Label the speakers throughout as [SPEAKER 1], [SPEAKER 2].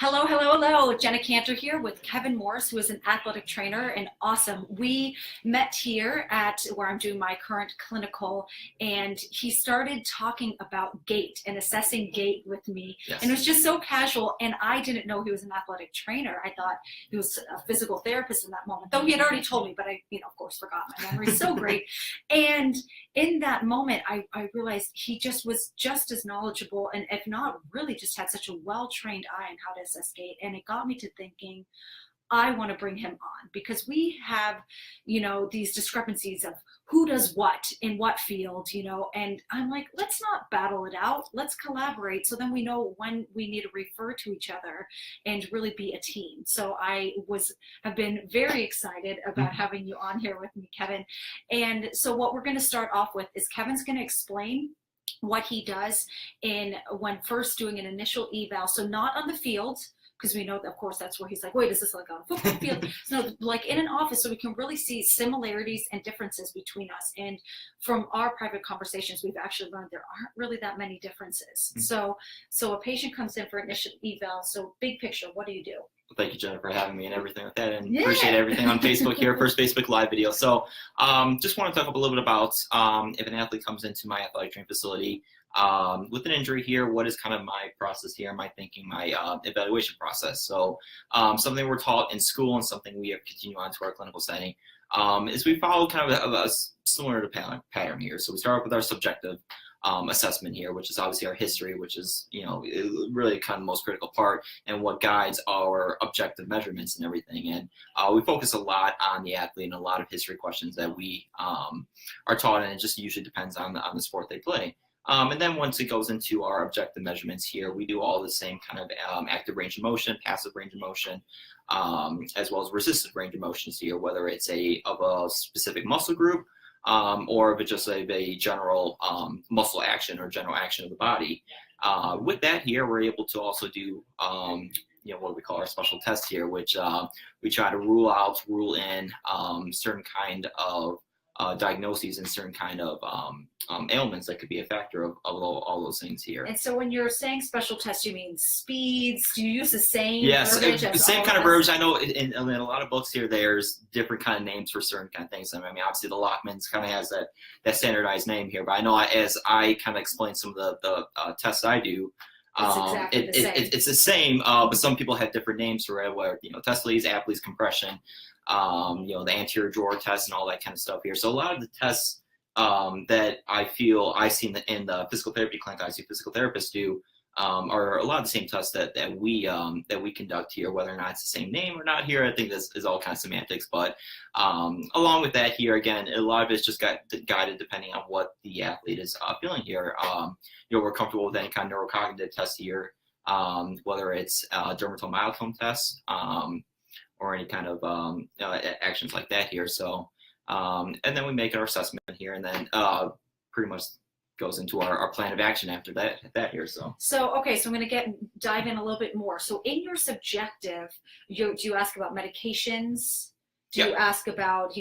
[SPEAKER 1] Hello, hello, hello. Jenna Cantor here with Kevin Morris, who is an athletic trainer and awesome. We met here at where I'm doing my current clinical, and he started talking about gait and assessing gait with me.
[SPEAKER 2] Yes.
[SPEAKER 1] And it was just so casual, and I didn't know he was an athletic trainer. I thought he was a physical therapist in that moment, though he had already told me, but I, of course, forgot. My memory's so great. And in that moment, I realized he just was just as knowledgeable, and if not, really just had such a well-trained eye on how to assess gait. And it got me to thinking, I want to bring him on because we have, these discrepancies of who does what in what field, and I'm like, let's not battle it out. Let's collaborate so then we know when we need to refer to each other and really be a team. So have been very excited about having you on here with me, Kevin. And so what we're going to start off with is Kevin's going to explain what he does when first doing an initial eval. So not on the field, because we know that, of course, that's where he's like, wait, is this like on a football field? No, like in an office, so we can really see similarities and differences between us. And from our private conversations, we've actually learned there aren't really that many differences. So a patient comes in for initial eval. So big picture, what do you do?
[SPEAKER 2] Well, thank you, Jenna, for having me and everything like that, and appreciate everything on Facebook here, first Facebook Live video. So just want to talk a little bit about if an athlete comes into my athletic training facility with an injury here, what is kind of my process here, my thinking, my evaluation process. So something we're taught in school and something we have continued on to our clinical setting is we follow kind of a similar to pattern here. So we start off with our subjective assessment here, which is obviously our history, which is, really kind of the most critical part and what guides our objective measurements and everything. And we focus a lot on the athlete and a lot of history questions that we are taught, and it just usually depends on the sport they play. And then once it goes into our objective measurements here, we do all the same kind of active range of motion, passive range of motion, as well as resistive range of motions here, whether it's of a specific muscle group or if it's just a general muscle action or general action of the body. With that here, we're able to also do what we call our special test here, which we try to rule in certain kind of diagnoses and certain kind of ailments that could be a factor of all those things here.
[SPEAKER 1] And so when you're saying special tests, you mean speeds? Do you use the same
[SPEAKER 2] verbiage?
[SPEAKER 1] Yes,
[SPEAKER 2] same kind of verbiage. I know in a lot of books here, there's different kind of names for certain kind of things. I mean, obviously the Lockman's kind of has that standardized name here, but I know as I kind of explain some of the tests I do, it's the same, but some people have different names for it, where, Tesley's, Apley's compression, the anterior drawer test and all that kind of stuff here. So a lot of the tests that I feel I see in the physical therapy clinic, I see physical therapists do, are a lot of the same tests that we conduct here. Whether or not it's the same name or not here, I think this is all kind of semantics. But along with that here, again, a lot of it's just guided depending on what the athlete is feeling here. We're comfortable with any kind of neurocognitive test here, whether it's dermatomyotome tests or any kind of actions like that here. So and then we make our assessment here, and then pretty much goes into our plan of action after that here. So
[SPEAKER 1] okay, so I'm going to dive in a little bit more. So in your subjective, do you ask about medications? Do you ask about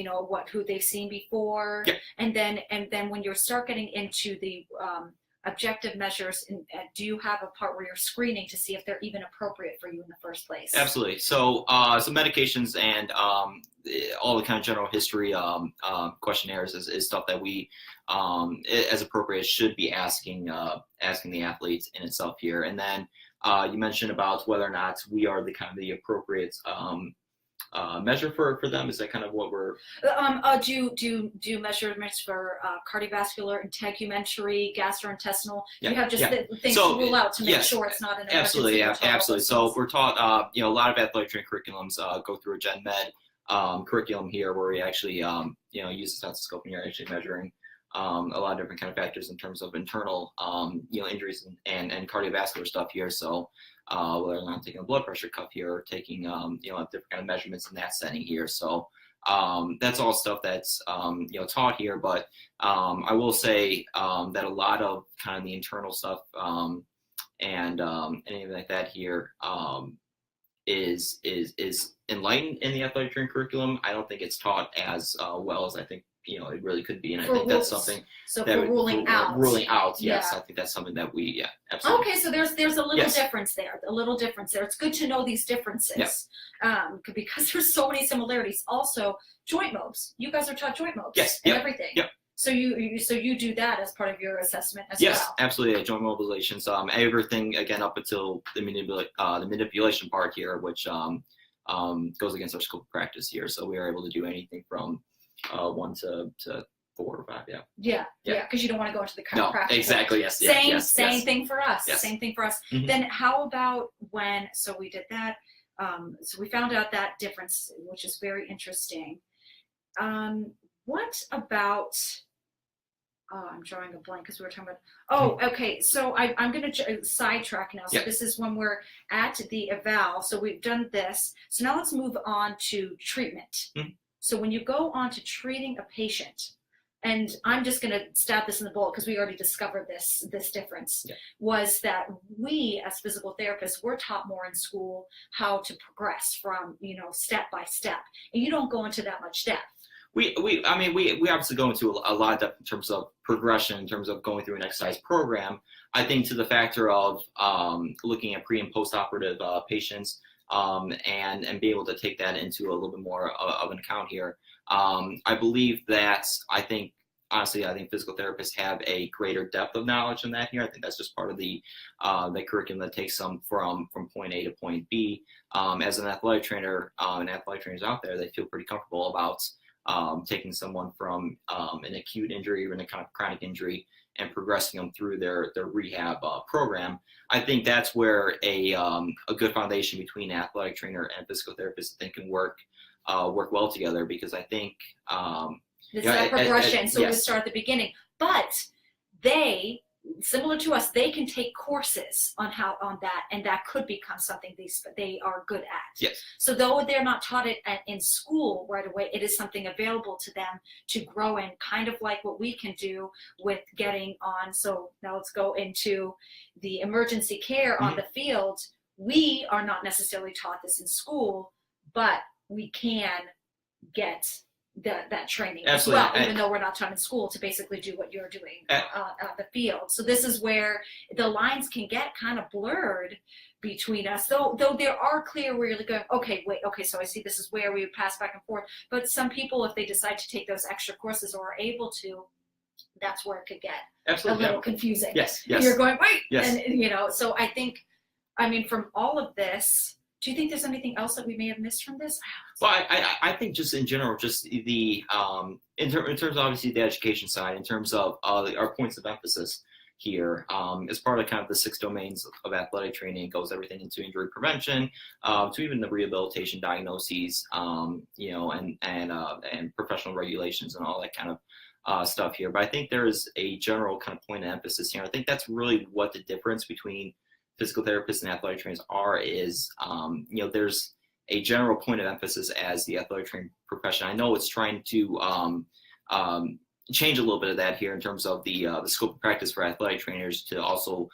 [SPEAKER 1] who they've seen before? And then when you start getting into the objective measures, do you have a part where you're screening to see if they're even appropriate for you in the first place?
[SPEAKER 2] Absolutely. So some medications and all the kind of general history questionnaires is stuff that we, as appropriate, should be asking the athletes in itself here. And then you mentioned about whether or not we are the appropriate measure for them. Is that kind of what we're
[SPEAKER 1] do you measurements for cardiovascular, integumentary, gastrointestinal? You have just the things to rule out to make sure it's not an emergency.
[SPEAKER 2] Absolutely. So we're taught a lot of athletic training curriculums go through a gen med curriculum here, where we actually use the stethoscope, and you're actually measuring a lot of different kind of factors in terms of internal injuries and cardiovascular stuff here. So whether or not I'm taking a blood pressure cuff here or taking different kind of measurements in that setting here. So that's all stuff that's taught here. But I will say that a lot of kind of the internal stuff and anything like that here is enlightened in the athletic training curriculum. I don't think it's taught as well as I think it really could be. And I
[SPEAKER 1] For
[SPEAKER 2] think that's
[SPEAKER 1] rules.
[SPEAKER 2] something
[SPEAKER 1] So
[SPEAKER 2] that
[SPEAKER 1] for ruling out.
[SPEAKER 2] ruling out, yes,
[SPEAKER 1] Yeah.
[SPEAKER 2] I think that's something that we, absolutely.
[SPEAKER 1] Okay, so there's a little
[SPEAKER 2] Yes.
[SPEAKER 1] difference there. A little difference there. It's good to know these differences, because there's so many similarities. Also, joint mobs. You guys are taught joint mobs.
[SPEAKER 2] Yes.
[SPEAKER 1] And
[SPEAKER 2] Yep.
[SPEAKER 1] everything.
[SPEAKER 2] Yep.
[SPEAKER 1] So you do that as part of your assessment as
[SPEAKER 2] Yes,
[SPEAKER 1] well.
[SPEAKER 2] absolutely. Joint mobilizations. Everything again up until the manipulation part here, which goes against our scope of practice here. So we are able to do anything from 1 to 4 or 5. Yeah.
[SPEAKER 1] Yeah. Because you don't want to go into the
[SPEAKER 2] No,
[SPEAKER 1] chiropractic.
[SPEAKER 2] exactly. Yes.
[SPEAKER 1] Same thing for us.
[SPEAKER 2] Yes.
[SPEAKER 1] Same thing for us.
[SPEAKER 2] Mhm.
[SPEAKER 1] Then how about when? So we did that. So we found out that difference, which is very interesting. What about? Oh, I'm drawing a blank because we were talking about. Oh, okay. So I'm going to sidetrack now. So
[SPEAKER 2] Yep.
[SPEAKER 1] this is when we're at the eval. So we've done this. So now let's move on to treatment.
[SPEAKER 2] Mhm.
[SPEAKER 1] So when you go on to treating a patient, and I'm just going to stab this in the bullet because we already discovered this difference,
[SPEAKER 2] Yep.
[SPEAKER 1] was that we as physical therapists, we're taught more in school how to progress from, step by step. And you don't go into that much depth.
[SPEAKER 2] We obviously go into a lot of depth in terms of progression, in terms of going through an exercise program. I think to the factor of looking at pre and post-operative patients and be able to take that into a little bit more of an account here. I believe that I think physical therapists have a greater depth of knowledge in that here. I think that's just part of the curriculum that takes them from point A to point B. As an athletic trainer, and athletic trainers out there, they feel pretty comfortable about taking someone from an acute injury or a kind of chronic injury and progressing them through their rehab program. I think that's where a good foundation between an athletic trainer and physical therapist, I think, can work well together, because I think
[SPEAKER 1] It's that progression. So
[SPEAKER 2] yes.
[SPEAKER 1] we start at the beginning, but they, similar to us, they can take courses on that, and that could become something they are good at.
[SPEAKER 2] Yes.
[SPEAKER 1] So though they're not taught it in school right away, it is something available to them to grow in, kind of like what we can do with getting on. So now let's go into the emergency care on the field. We are not necessarily taught this in school, but we can get that training
[SPEAKER 2] Absolutely.
[SPEAKER 1] as well, even though we're not taught in school to basically do what you're doing on the field. So this is where the lines can get kind of blurred between us, though there are clear where you're going, okay, so I see this is where we pass back and forth. But some people, if they decide to take those extra courses or are able to, that's where it could get a little confusing.
[SPEAKER 2] Yes.
[SPEAKER 1] You're going, wait,
[SPEAKER 2] yes.
[SPEAKER 1] And so I think, from all of this, do you think there's anything else that we may have missed from this?
[SPEAKER 2] Well, I think just in general, just the in terms of obviously the education side, in terms of our points of emphasis here, as part of kind of the 6 domains of athletic training, it goes everything into injury prevention, to even the rehabilitation diagnoses, and professional regulations and all that kind of stuff here. But I think there is a general kind of point of emphasis here. I think that's really what the difference between physical therapists and athletic trainers is, there's a general point of emphasis as the athletic training profession. I know it's trying to change a little bit of that here in terms of the scope of practice for athletic trainers to also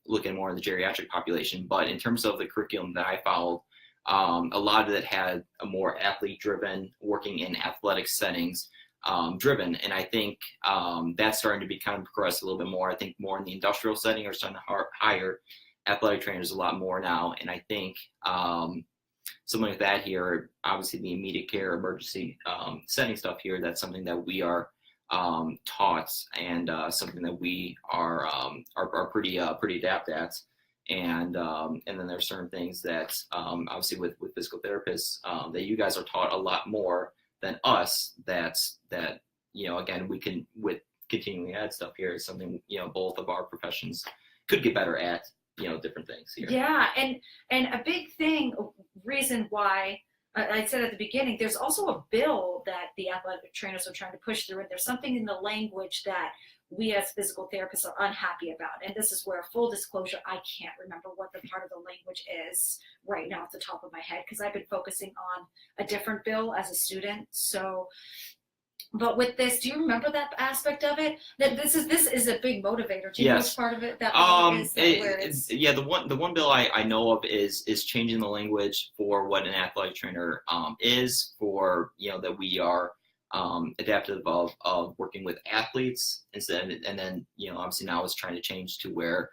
[SPEAKER 2] look at more of the geriatric population. But in terms of the curriculum that I followed, a lot of it had a more athlete-driven, working in athletic settings, driven, and I think that's starting to be kind of progress a little bit more. I think more in the industrial setting are starting to hire athletic trainers a lot more now, and I think something like that here, obviously the immediate care, emergency setting stuff here, that's something that we are taught, and something that we are pretty adept at. And then there's certain things that obviously with physical therapists that you guys are taught a lot more than us, that again, we can, with continuing to add stuff here, is something both of our professions could get better at, different things here.
[SPEAKER 1] Yeah, and a big reason why I said at the beginning, there's also a bill that the athletic trainers are trying to push through, and there's something in the language that we as physical therapists are unhappy about. And this is where, full disclosure, I can't remember what the part of the language is right now off the top of my head, because I've been focusing on a different bill as a student. So, but with this, do you remember that aspect of it? That this is a big motivator. Do you know which part of it that is?
[SPEAKER 2] Yeah, the one bill I know of is changing the language for what an athletic trainer is, for that we are adaptive of working with athletes instead, and then obviously now it's trying to change to where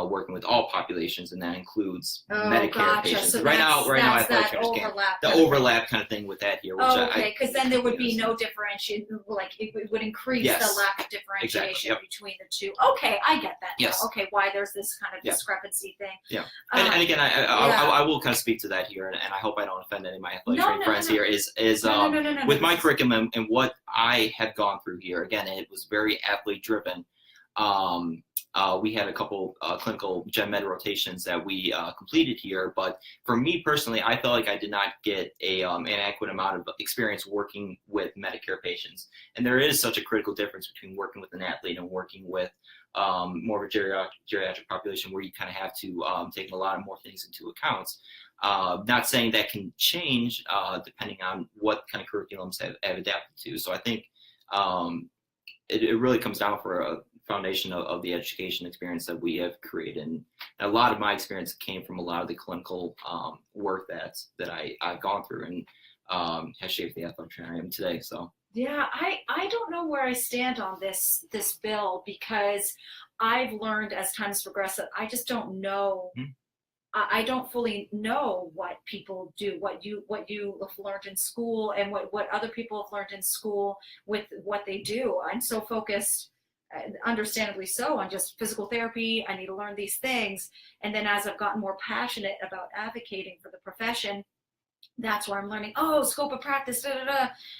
[SPEAKER 2] working with all populations, and that includes Medicare patients.
[SPEAKER 1] So
[SPEAKER 2] right now, athletic trainers can't. The overlap kind of thing with that here. Which
[SPEAKER 1] okay, because then there would be no differentiation. Like it would increase the lack of differentiation between the two. Okay, I get that.
[SPEAKER 2] Yes.
[SPEAKER 1] Now. Okay, why there's this kind of discrepancy thing.
[SPEAKER 2] Yeah. And again, I will kind of speak to that here, and I hope I don't offend any of my athletic training friends here. With my curriculum and what I have gone through here. Again, it was very athlete driven. We had a couple clinical gen med rotations that we completed here, but for me personally, I felt like I did not get an adequate amount of experience working with Medicare patients. And there is such a critical difference between working with an athlete and working with more of a geriatric population, where you kind of have to take a lot of more things into account. Not saying that can change depending on what kind of curriculums have adapted to. So I think it really comes down for a foundation of the education experience that we have created. And a lot of my experience came from a lot of the clinical work that I've gone through, and has shaped the athletic trainer I am today. So
[SPEAKER 1] yeah, I don't know where I stand on this bill, because I've learned as time's progressed that I just don't know. Mm-hmm. I don't fully know what people do, what you have learned in school, and what other people have learned in school with what they do. I'm so focused, understandably so, on just physical therapy. I need to learn these things. And then as I've gotten more passionate about advocating for the profession, that's where I'm learning, scope of practice, And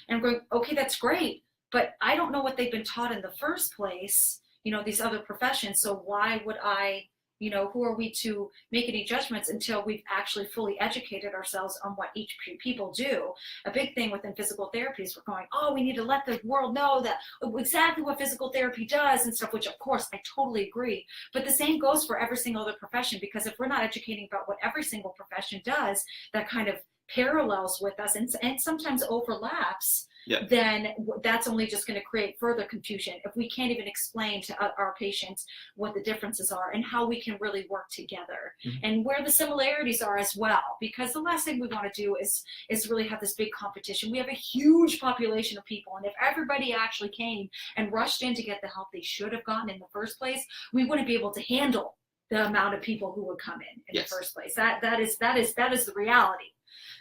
[SPEAKER 1] I'm going, okay, that's great. But I don't know what they've been taught in the first place, these other professions. So why would I, who are we to make any judgments until we've actually fully educated ourselves on what each people do? A big thing within physical therapy is we're going, we need to let the world know that exactly what physical therapy does and stuff, which of course I totally agree. But the same goes for every single other profession, because if we're not educating about what every single profession does, that kind of parallels with us and sometimes overlaps, then that's only just going to create further confusion if we can't even explain to our patients what the differences are and how we can really work together, and where the similarities are as well. Because the last thing we want to do is really have this big competition. We have a huge population of people, and if everybody actually came and rushed in to get the help they should have gotten in the first place, we wouldn't be able to handle the amount of people who would come in the first place. That is the reality.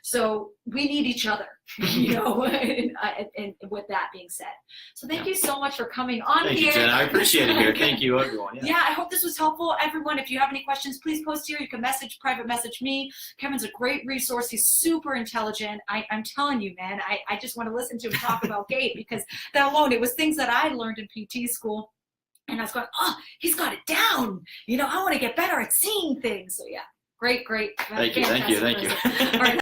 [SPEAKER 1] So we need each other, and with that being said. So thank you so much for coming on
[SPEAKER 2] Thank
[SPEAKER 1] here.
[SPEAKER 2] Thank you, Jen. I appreciate it here. Thank you, everyone.
[SPEAKER 1] Yeah, I hope this was helpful. Everyone, if you have any questions, please post here. You can private message me. Kevin's a great resource. He's super intelligent. I'm telling you, man, I just want to listen to him talk about gait, because that alone, it was things that I learned in PT school. And I was going, he's got it down. I want to get better at seeing things. So yeah, great.
[SPEAKER 2] Thank you.
[SPEAKER 1] All right.